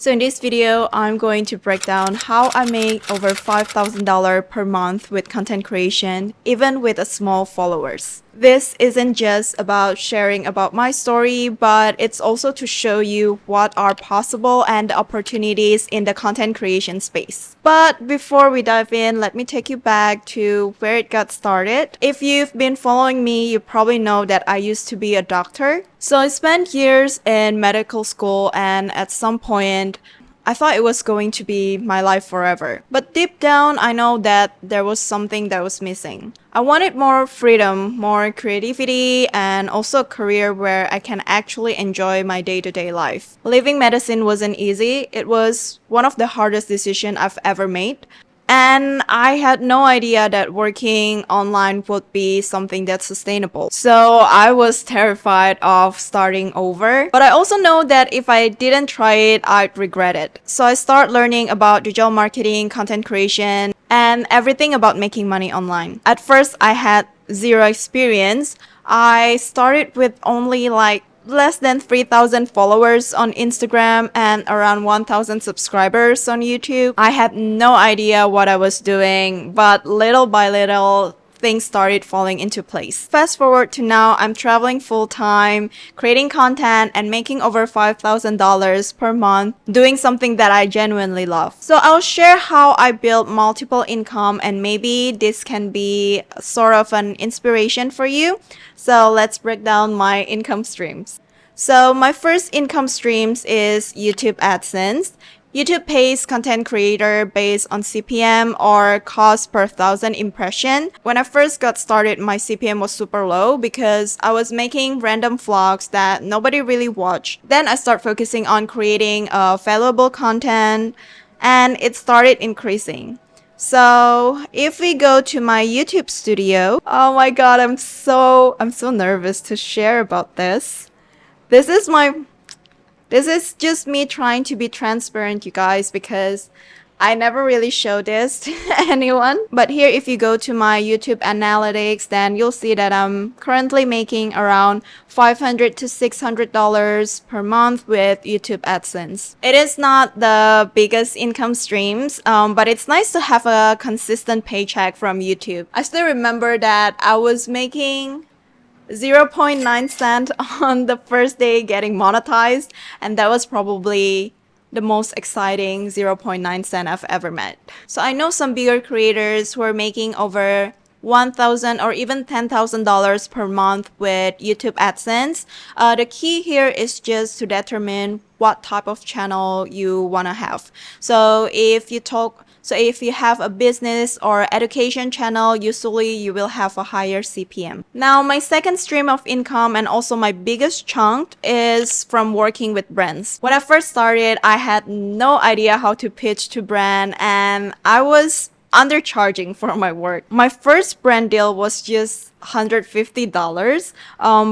So in this video, I'm going to break down how I make over $5,000 per month with content creation, even with a small followers. This isn't just about sharing about my story, but it's also to show you what are possible and opportunities in the content creation space. But before we dive in, let me take you back to where it got started. If you've been following me, you probably know that I used to be a doctor. So I spent years in medical school, and at some point, I thought it was going to be my life forever. But deep down, I know that there was something that was missing. I wanted more freedom, more creativity, and also a career where I can actually enjoy my day-to-day life. Leaving medicine wasn't easy. It was one of the hardest decisions I've ever made. And I had no idea that working online would be something that's sustainable. So I was terrified of starting over. But I also know that if I didn't try it, I'd regret it. So I started learning about digital marketing, content creation, and everything about making money online. At first, I had zero experience. I started with only less than 3,000 followers on Instagram and around 1,000 subscribers on YouTube. I had no idea what I was doing, but little by little, things started falling into place. Fast forward to now, I'm traveling full-time, creating content, and making over $5,000 per month, doing something that I genuinely love. So I'll share how I built multiple income, and maybe this can be sort of an inspiration for you. So let's break down my income streams. So my first income streams is YouTube Adsense. YouTube pays content creator based on CPM or cost per 1,000 impression. When I first got started, my CPM was super low because I was making random vlogs that nobody really watched. Then I started focusing on creating valuable content, and it started increasing. So if we go to my YouTube studio, oh my god, I'm so nervous to share about this. This is just me trying to be transparent, you guys, because I never really show this to anyone. But here, if you go to my YouTube analytics, then you'll see that I'm currently making around $500 to $600 per month with YouTube AdSense. It is not the biggest income streams, but it's nice to have a consistent paycheck from YouTube. I still remember that I was making 0.9 cent on the first day getting monetized, and that was probably the most exciting 0.9 cent I've ever met. So I know some bigger creators who are making over $1,000 or even $10,000 per month with YouTube AdSense. The key here is just to determine what type of channel you want to have. So if you have a business or education channel, usually you will have a higher CPM. Now, my second stream of income and also my biggest chunk is from working with brands. When I first started, I had no idea how to pitch to brand, and I was undercharging for my work. My first brand deal was just $150,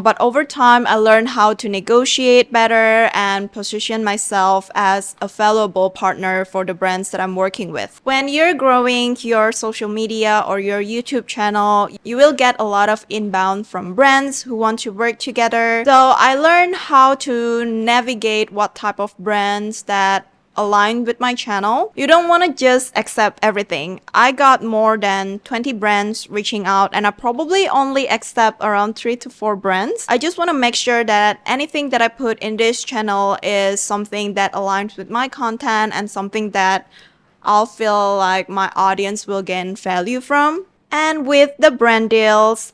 but over time I learned how to negotiate better and position myself as a valuable partner for the brands that I'm working with. When you're growing your social media or your YouTube channel, you will get a lot of inbound from brands who want to work together. So I learned how to navigate what type of brands that aligned with my channel. You don't want to just accept everything. I got more than 20 brands reaching out, and I probably only accept around 3 to 4 brands. I just want to make sure that anything that I put in this channel is something that aligns with my content and something that I'll feel like my audience will gain value from. And with the brand deals,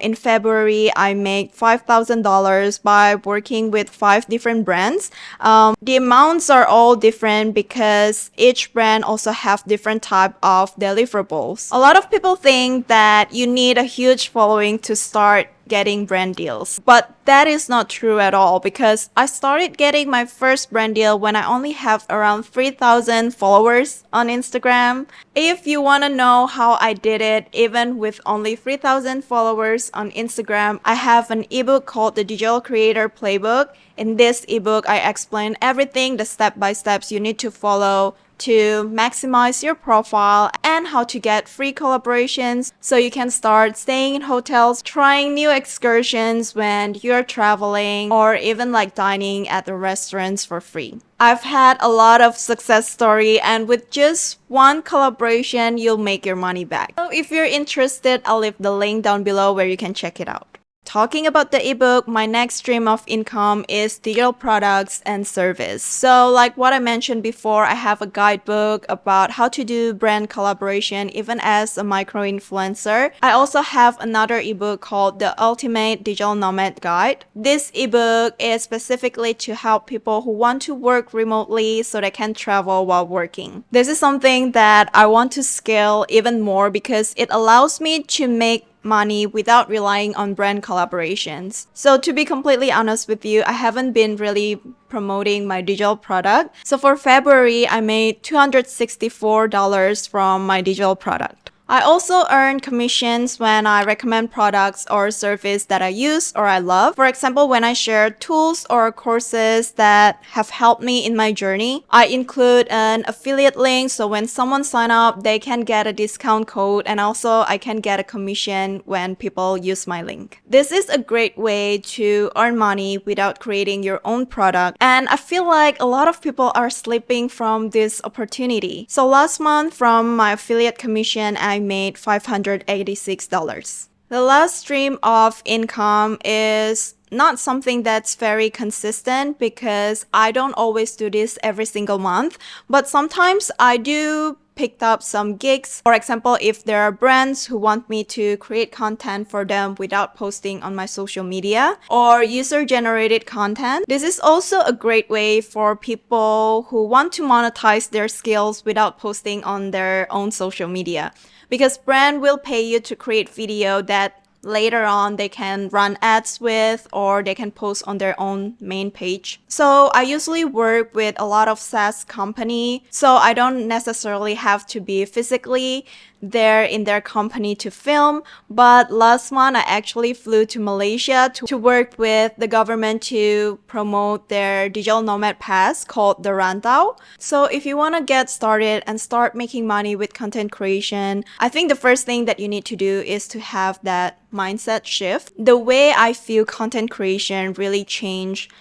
in February, I made $5,000 by working with 5 different brands. The amounts are all different because each brand also have different type of deliverables. A lot of people think that you need a huge following to start getting brand deals, but that is not true at all, because I started getting my first brand deal when I only have around 3,000 followers on Instagram. If you want to know how I did it even with only 3,000 followers on Instagram, I have an ebook called the Digital Creator Playbook. In this ebook, I explain everything, the step-by-steps you need to follow to maximize your profile and how to get free collaborations so you can start staying in hotels, trying new excursions when you're traveling, or even like dining at the restaurants for free. I've had a lot of success story, and with just one collaboration, you'll make your money back. So if you're interested, I'll leave the link down below where you can check it out. Talking about the ebook, my next stream of income is digital products and service. So like what I mentioned before, I have a guidebook about how to do brand collaboration even as a micro influencer. I also have another ebook called The Ultimate Digital Nomad Guide. This ebook is specifically to help people who want to work remotely so they can travel while working. This is something that I want to scale even more because it allows me to make money without relying on brand collaborations. So to be completely honest with you, I haven't been really promoting my digital product. So for February, I made $264 from my digital product. I also earn commissions when I recommend products or service that I use or I love. For example, when I share tools or courses that have helped me in my journey, I include an affiliate link so when someone sign up, they can get a discount code, and also I can get a commission when people use my link. This is a great way to earn money without creating your own product, and I feel like a lot of people are slipping from this opportunity. So last month from my affiliate commission, I made $586. The last stream of income is not something that's very consistent because I don't always do this every single month, but sometimes I do pick up some gigs. For example, if there are brands who want me to create content for them without posting on my social media, or user-generated content. This is also a great way for people who want to monetize their skills without posting on their own social media. Because brand will pay you to create video that later on they can run ads with, or they can post on their own main page. So I usually work with a lot of SaaS company, so I don't necessarily have to be physically there in their company to film. But last month I actually flew to Malaysia to work with the government to promote their digital nomad pass called the Rantau. So if you want to get started and start making money with content creation, I think the first thing that you need to do is to have that mindset shift. The way I feel content creation really changed,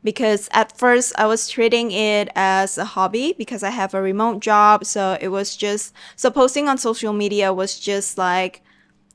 because at first I was treating it as a hobby because I have a remote job. So posting on social media was just like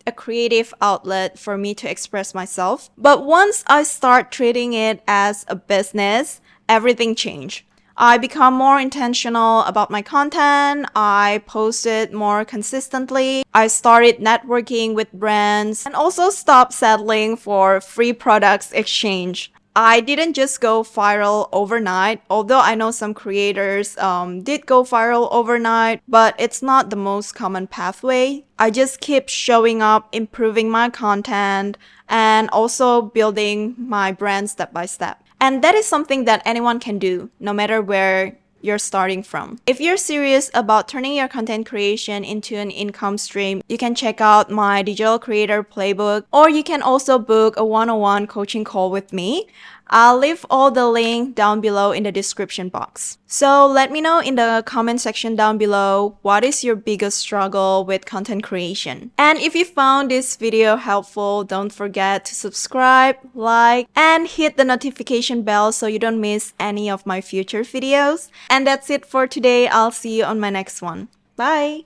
a creative outlet for me to express myself. But once I start treating it as a business, everything changed. I become more intentional about my content. I posted more consistently. I started networking with brands and also stopped settling for free products exchange. I didn't just go viral overnight, although I know some creators did go viral overnight, but it's not the most common pathway. I just keep showing up, improving my content, and also building my brand step by step. And that is something that anyone can do, no matter where you're starting from. If you're serious about turning your content creation into an income stream, you can check out my digital creator playbook, or you can also book a one-on-one coaching call with me. I'll leave all the link down below in the description box. So let me know in the comment section down below, what is your biggest struggle with content creation? And if you found this video helpful, don't forget to subscribe, like, and hit the notification bell so you don't miss any of my future videos. And that's it for today. I'll see you on my next one. Bye!